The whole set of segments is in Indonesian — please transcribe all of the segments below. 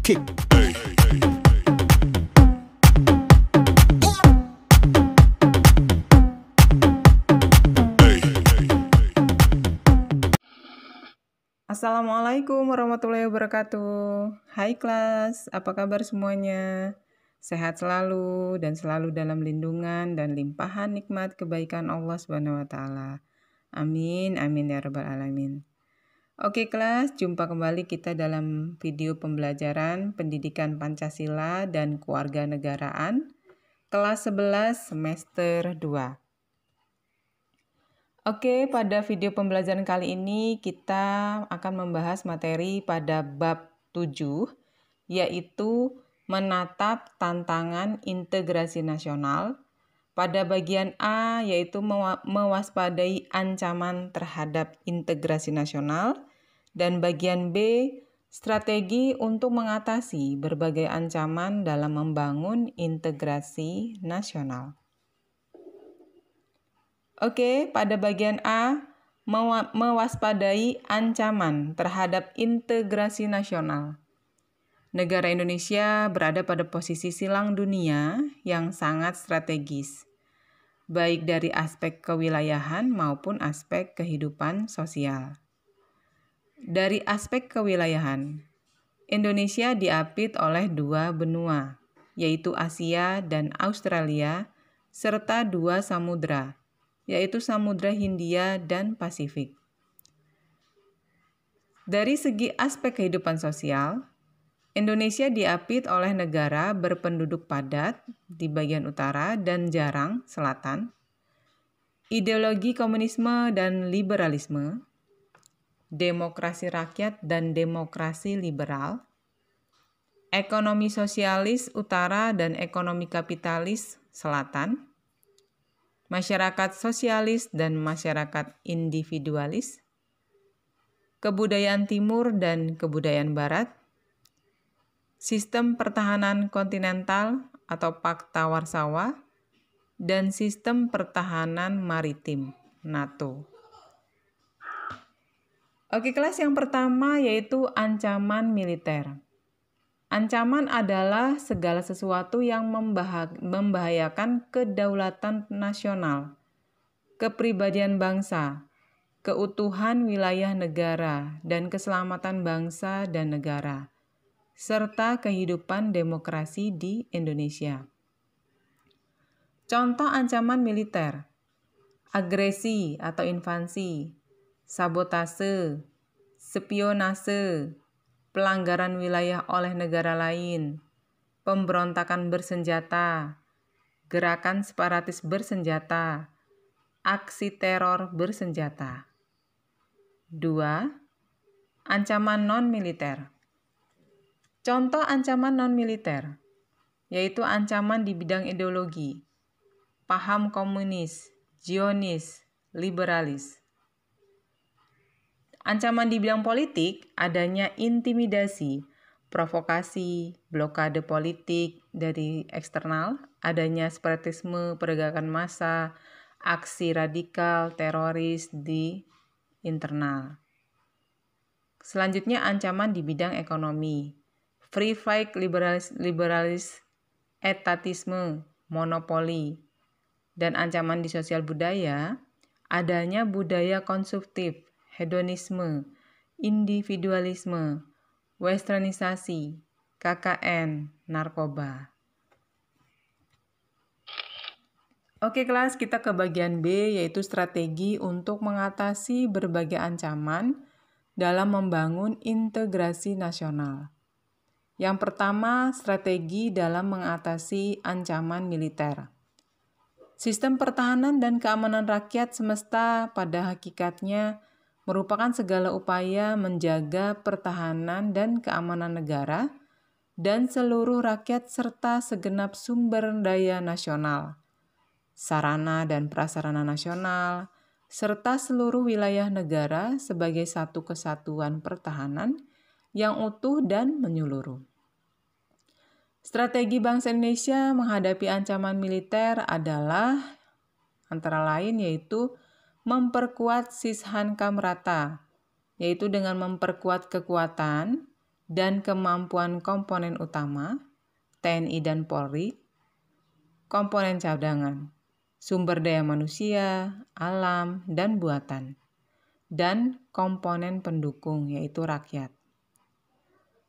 kick. Assalamualaikum warahmatullahi wabarakatuh. Hai kelas, apa kabar semuanya? Sehat selalu dan selalu dalam lindungan dan limpahan nikmat kebaikan Allah Subhanahu wa taala. Amin, amin ya rabbal alamin. Oke kelas, jumpa kembali kita dalam video pembelajaran Pendidikan Pancasila dan Kewarganegaraan kelas 11 semester 2. Oke, pada video pembelajaran kali ini kita akan membahas materi pada bab 7, yaitu menatap tantangan integrasi nasional. Pada bagian A, yaitu mewaspadai ancaman terhadap integrasi nasional. Dan bagian B, strategi untuk mengatasi berbagai ancaman dalam membangun integrasi nasional. Oke, pada bagian A, mewaspadai ancaman terhadap integrasi nasional. Negara Indonesia berada pada posisi silang dunia yang sangat strategis, baik dari aspek kewilayahan maupun aspek kehidupan sosial. Dari aspek kewilayahan, Indonesia diapit oleh dua benua, yaitu Asia dan Australia, serta dua samudra, yaitu Samudra Hindia dan Pasifik. Dari segi aspek kehidupan sosial, Indonesia diapit oleh negara berpenduduk padat di bagian utara dan jarang selatan, ideologi komunisme dan liberalisme, demokrasi rakyat dan demokrasi liberal, ekonomi sosialis utara dan ekonomi kapitalis selatan, masyarakat sosialis dan masyarakat individualis, kebudayaan timur dan kebudayaan barat, sistem pertahanan kontinental atau Pakta Warsawa, dan sistem pertahanan maritim NATO. Oke, kelas yang pertama yaitu ancaman militer. Ancaman adalah segala sesuatu yang membahayakan kedaulatan nasional, kepribadian bangsa, keutuhan wilayah negara, dan keselamatan bangsa dan negara, serta kehidupan demokrasi di Indonesia. Contoh ancaman militer: agresi atau invasi, sabotase, spionase, pelanggaran wilayah oleh negara lain, pemberontakan bersenjata, gerakan separatis bersenjata, aksi teror bersenjata. 2. Ancaman non-militer. Contoh ancaman non-militer, yaitu ancaman di bidang ideologi, paham komunis, Zionis, liberalis. Ancaman di bidang politik, adanya intimidasi, provokasi, blokade politik dari eksternal, adanya separatisme, pergerakan massa, aksi radikal, teroris di internal. Selanjutnya ancaman di bidang ekonomi, free fight, liberalis, etatisme, monopoli. Dan ancaman di sosial budaya, adanya budaya konsumtif, hedonisme, individualisme, westernisasi, KKN, narkoba. Oke kelas, kita ke bagian B, yaitu strategi untuk mengatasi berbagai ancaman dalam membangun integrasi nasional. Yang pertama, strategi dalam mengatasi ancaman militer. Sistem pertahanan dan keamanan rakyat semesta pada hakikatnya merupakan segala upaya menjaga pertahanan dan keamanan negara dan seluruh rakyat serta segenap sumber daya nasional, sarana dan prasarana nasional, serta seluruh wilayah negara sebagai satu kesatuan pertahanan yang utuh dan menyeluruh. Strategi bangsa Indonesia menghadapi ancaman militer adalah antara lain yaitu memperkuat Sishan Kamrata, yaitu dengan memperkuat kekuatan dan kemampuan komponen utama, TNI dan Polri, komponen cadangan, sumber daya manusia, alam, dan buatan, dan komponen pendukung yaitu rakyat.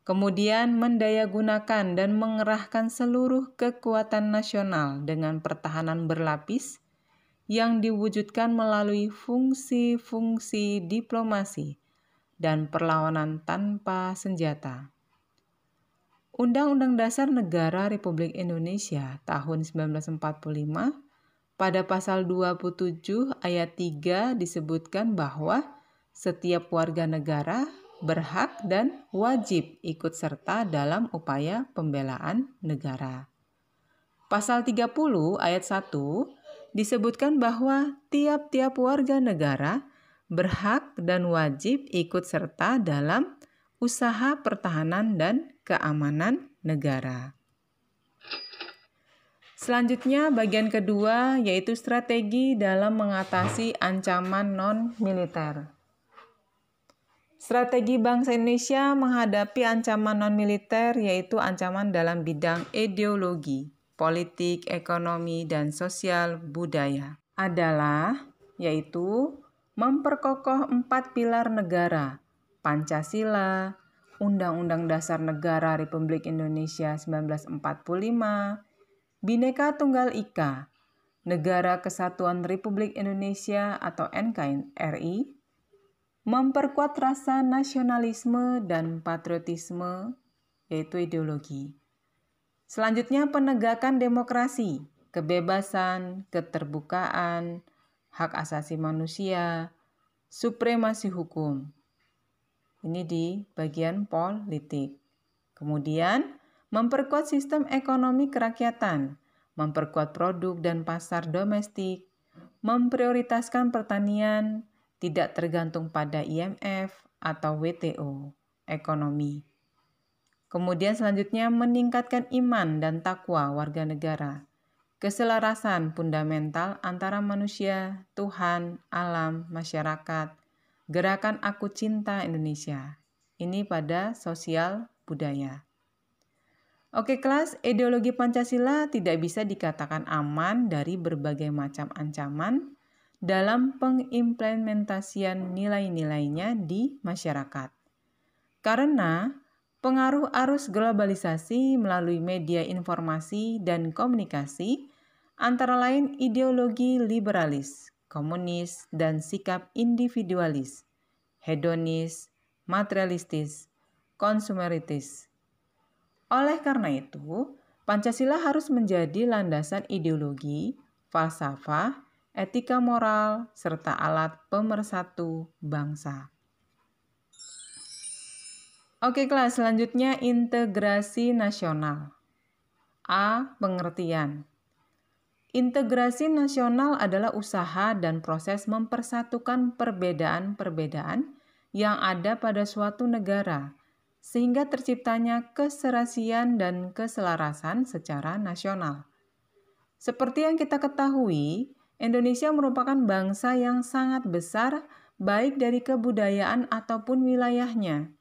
Kemudian mendayagunakan dan mengerahkan seluruh kekuatan nasional dengan pertahanan berlapis yang diwujudkan melalui fungsi-fungsi diplomasi dan perlawanan tanpa senjata. Undang-Undang Dasar Negara Republik Indonesia tahun 1945 pada pasal 27 ayat 3 disebutkan bahwa setiap warga negara berhak dan wajib ikut serta dalam upaya pembelaan negara. Pasal 30 ayat 1 disebutkan bahwa tiap-tiap warga negara berhak dan wajib ikut serta dalam usaha pertahanan dan keamanan negara. Selanjutnya bagian kedua yaitu strategi dalam mengatasi ancaman non-militer. Strategi bangsa Indonesia menghadapi ancaman non-militer yaitu ancaman dalam bidang ideologi, politik, ekonomi, dan sosial budaya adalah yaitu memperkokoh 4 pilar negara, Pancasila, Undang-Undang Dasar Negara Republik Indonesia 1945, Bhinneka Tunggal Ika, Negara Kesatuan Republik Indonesia atau NKRI, memperkuat rasa nasionalisme dan patriotisme, yaitu ideologi. Selanjutnya penegakan demokrasi, kebebasan, keterbukaan, hak asasi manusia, supremasi hukum. Ini di bagian politik. Kemudian memperkuat sistem ekonomi kerakyatan, memperkuat produk dan pasar domestik, memprioritaskan pertanian, tidak tergantung pada IMF atau WTO, ekonomi. Kemudian selanjutnya meningkatkan iman dan takwa warga negara, keselarasan fundamental antara manusia, Tuhan, alam, masyarakat, gerakan Aku Cinta Indonesia. Ini pada sosial budaya. Oke kelas, ideologi Pancasila tidak bisa dikatakan aman dari berbagai macam ancaman dalam pengimplementasian nilai-nilainya di masyarakat. Karena pengaruh arus globalisasi melalui media informasi dan komunikasi, antara lain ideologi liberalis, komunis, dan sikap individualis, hedonis, materialistis, konsumeritis. Oleh karena itu, Pancasila harus menjadi landasan ideologi, falsafah, etika moral, serta alat pemersatu bangsa. Oke kelas, selanjutnya integrasi nasional. A. Pengertian. Integrasi nasional adalah usaha dan proses mempersatukan perbedaan-perbedaan yang ada pada suatu negara, sehingga terciptanya keserasian dan keselarasan secara nasional. Seperti yang kita ketahui, Indonesia merupakan bangsa yang sangat besar baik dari kebudayaan ataupun wilayahnya.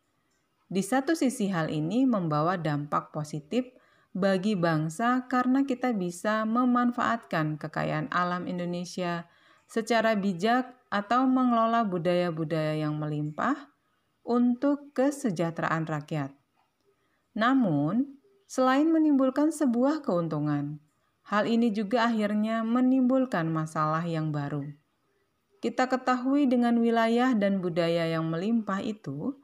Di satu sisi hal ini membawa dampak positif bagi bangsa karena kita bisa memanfaatkan kekayaan alam Indonesia secara bijak atau mengelola budaya-budaya yang melimpah untuk kesejahteraan rakyat. Namun, selain menimbulkan sebuah keuntungan, hal ini juga akhirnya menimbulkan masalah yang baru. Kita ketahui dengan wilayah dan budaya yang melimpah itu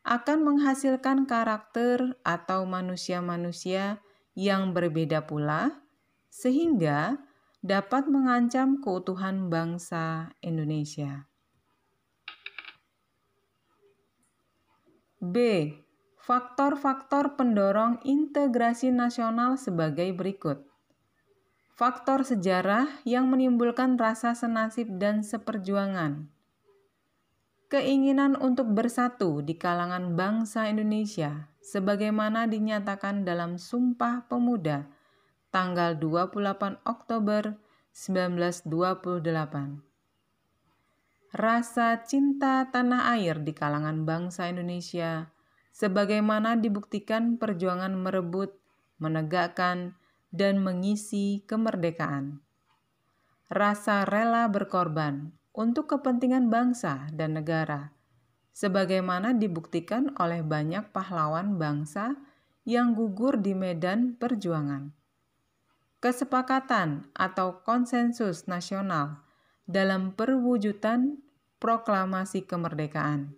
akan menghasilkan karakter atau manusia-manusia yang berbeda pula, sehingga dapat mengancam keutuhan bangsa Indonesia. B. Faktor-faktor pendorong integrasi nasional sebagai berikut. Faktor sejarah yang menimbulkan rasa senasib dan seperjuangan. Keinginan untuk bersatu di kalangan bangsa Indonesia sebagaimana dinyatakan dalam Sumpah Pemuda tanggal 28 Oktober 1928. Rasa cinta tanah air di kalangan bangsa Indonesia sebagaimana dibuktikan perjuangan merebut, menegakkan, dan mengisi kemerdekaan. Rasa rela berkorban untuk kepentingan bangsa dan negara, sebagaimana dibuktikan oleh banyak pahlawan bangsa yang gugur di medan perjuangan. Kesepakatan atau konsensus nasional dalam perwujudan proklamasi kemerdekaan,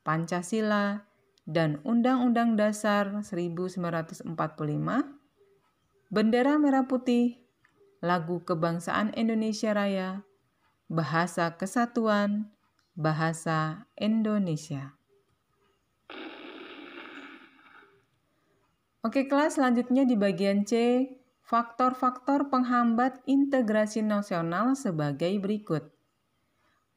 Pancasila, dan Undang-Undang Dasar 1945, bendera merah putih, lagu kebangsaan Indonesia Raya, bahasa kesatuan, bahasa Indonesia. Oke kelas, selanjutnya di bagian C, faktor-faktor penghambat integrasi nasional sebagai berikut.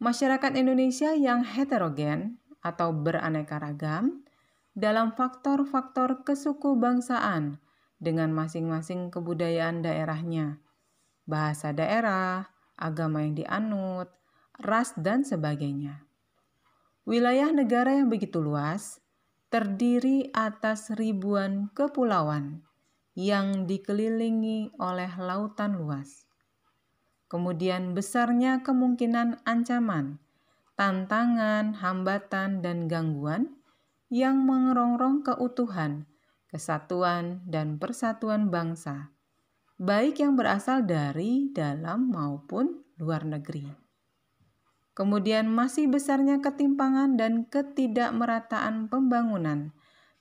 Masyarakat Indonesia yang heterogen atau beraneka ragam dalam faktor-faktor kesukubangsaan dengan masing-masing kebudayaan daerahnya, bahasa daerah, agama yang dianut, ras, dan sebagainya. Wilayah negara yang begitu luas terdiri atas ribuan kepulauan yang dikelilingi oleh lautan luas. Kemudian besarnya kemungkinan ancaman, tantangan, hambatan, dan gangguan yang mengerongrong keutuhan, kesatuan, dan persatuan bangsa, baik yang berasal dari dalam maupun luar negeri. Kemudian masih besarnya ketimpangan dan ketidakmerataan pembangunan,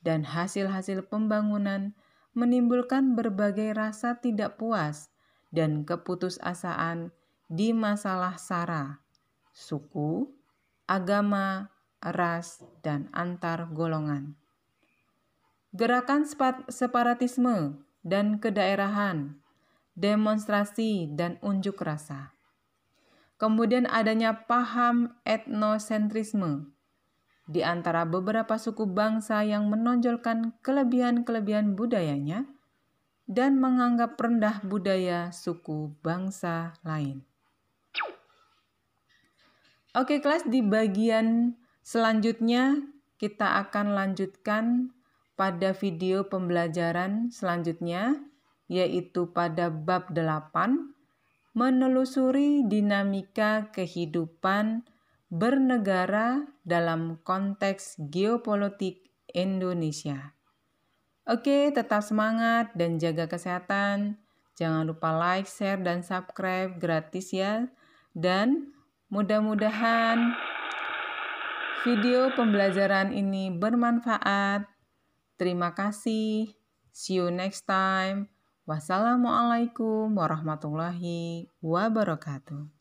dan hasil-hasil pembangunan menimbulkan berbagai rasa tidak puas dan keputusasaan di masalah sara, suku, agama, ras, dan antar golongan. Gerakan separatisme dan kedaerahan, demonstrasi dan unjuk rasa. Kemudian adanya paham etnosentrisme di antara beberapa suku bangsa yang menonjolkan kelebihan-kelebihan budayanya dan menganggap rendah budaya suku bangsa lain. Oke kelas, di bagian selanjutnya kita akan lanjutkan pada video pembelajaran selanjutnya, yaitu pada bab 8, menelusuri dinamika kehidupan bernegara dalam konteks geopolitik Indonesia. Oke, tetap semangat dan jaga kesehatan. Jangan lupa like, share, dan subscribe gratis ya. Dan mudah-mudahan video pembelajaran ini bermanfaat. Terima kasih. See you next time. Wassalamualaikum warahmatullahi wabarakatuh.